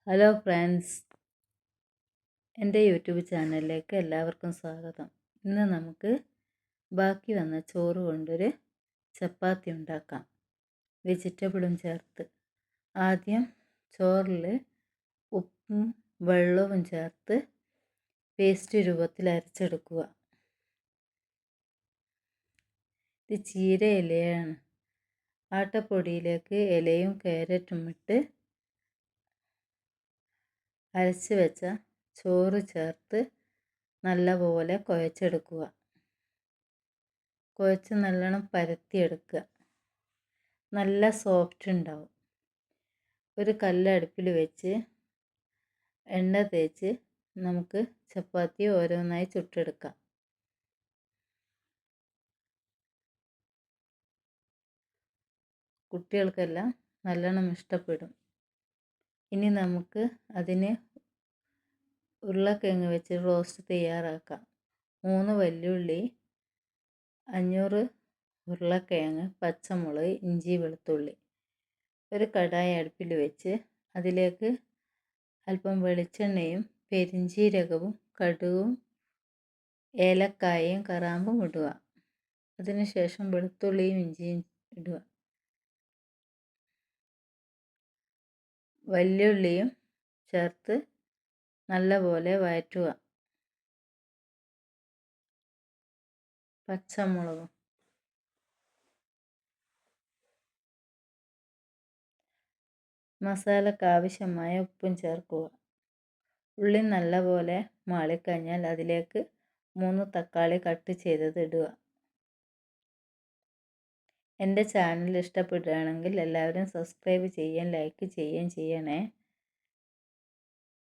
Hello friends, എൻ്റെ YouTube ചാനലിലേക്ക് എല്ലാവർക്കും സ്വാഗതം. ഇന്ന് നമുക്ക് ബാക്കി വന്ന ചോറ് കൊണ്ടൊരു ചപ്പാത്തി ഉണ്ടാക്കാം, വെജിറ്റബിളും ചേർത്ത്. ആദ്യം ചോറിൽ ഉപ്പും വെള്ളവും ചേർത്ത് പേസ്റ്റ് രൂപത്തിൽ അരച്ചെടുക്കുക. ഇത് ചീര ഇലയാണ്. ആട്ടപ്പൊടിയിലേക്ക് ഇലയും ക്യാരറ്റും ഇട്ട് അരച്ച് വെച്ച ചോറ് ചേർത്ത് നല്ലപോലെ കുഴച്ചെടുക്കുക. കുഴച്ച് നല്ലോണം പരത്തിയെടുക്കുക. നല്ല സോഫ്റ്റ് ഉണ്ടാവും. ഒരു കല്ല് അടുപ്പിൽ വെച്ച് എണ്ണ തേച്ച് നമുക്ക് ചപ്പാത്തി ഓരോന്നായി ചുട്ടെടുക്കാം. കുട്ടികൾക്കെല്ലാം നല്ലോണം ഇഷ്ടപ്പെടും. ഇനി നമുക്ക് അതിന് ഉരുളക്കിഴങ്ങ് വെച്ച് റോസ്റ്റ് തയ്യാറാക്കാം. 3 വല്യുള്ളി, 500 ഉരുളക്കിഴങ്ങ്, പച്ചമുളക്, ഇഞ്ചി, വെളുത്തുള്ളി. ഒരു കടായി അടുപ്പിൽ വെച്ച് അതിലേക്ക് അല്പം വെളിച്ചെണ്ണയും പെരിഞ്ജീരകവും കടുകും ഏലക്കായയും കറാമ്പും ഇടുക. അതിനുശേഷം വെളുത്തുള്ളിയും ഇഞ്ചിയും ഇടുക. വല്യുള്ളിയും ചേർത്ത് നല്ലപോലെ വഴറ്റുക. പച്ചമുളകും മസാലയ്ക്ക് ആവശ്യമായ ഉപ്പും ചേർക്കുക. ഉള്ളി നല്ലപോലെ മാളിക്കഴിഞ്ഞാൽ അതിലേക്ക് 3 തക്കാളി കട്ട് ചെയ്തത് ഇടുക. എൻ്റെ ചാനൽ ഇഷ്ടപ്പെടുകയാണെങ്കിൽ എല്ലാവരും സബ്സ്ക്രൈബ് ചെയ്യുകയും ലൈക്ക് ചെയ്യുകയും ചെയ്യണേ.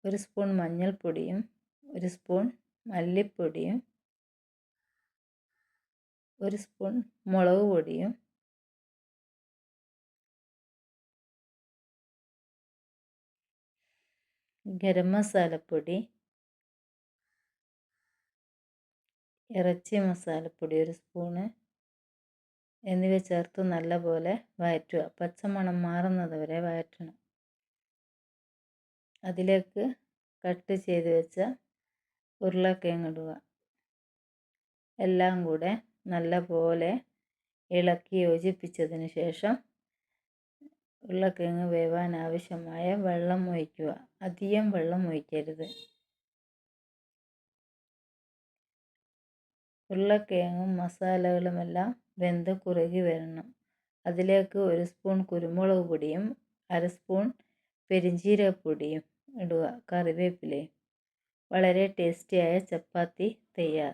1 സ്പൂൺ മഞ്ഞൾപ്പൊടിയും 1 സ്പൂൺ മല്ലിപ്പൊടിയും 1 സ്പൂൺ മുളക് പൊടിയും ഗരം മസാലപ്പൊടി, ഇറച്ചി മസാലപ്പൊടി 1 സ്പൂണ് എന്നിവ ചേർത്ത് നല്ലപോലെ വഴറ്റുക. പച്ചമണം മാറുന്നത് വരെ വഴറ്റണം. അതിലേക്ക് കട്ട് ചെയ്ത് വെച്ച ഉരുളക്കിഴങ്ങ് ഇടുക. എല്ലാം കൂടെ നല്ലപോലെ ഇളക്കി യോജിപ്പിച്ചതിന് ശേഷം ഉരുളക്കിഴങ്ങ് വേവാൻ ആവശ്യമായ വെള്ളം ഒഴിക്കുക. അധികം വെള്ളം ഒഴിക്കരുത്. ഉരുളക്കിഴങ്ങും മസാലകളുമെല്ലാം വെന്ത് കുറുകി വരണം. അതിലേക്ക് 1 സ്പൂൺ കുരുമുളക് പൊടിയും 1/2 സ്പൂൺ പെരിഞ്ജീരകപ്പൊടിയും ഇടുക. കറിവേപ്പിലയും. വളരെ ടേസ്റ്റിയായ ചപ്പാത്തി തയ്യാർ.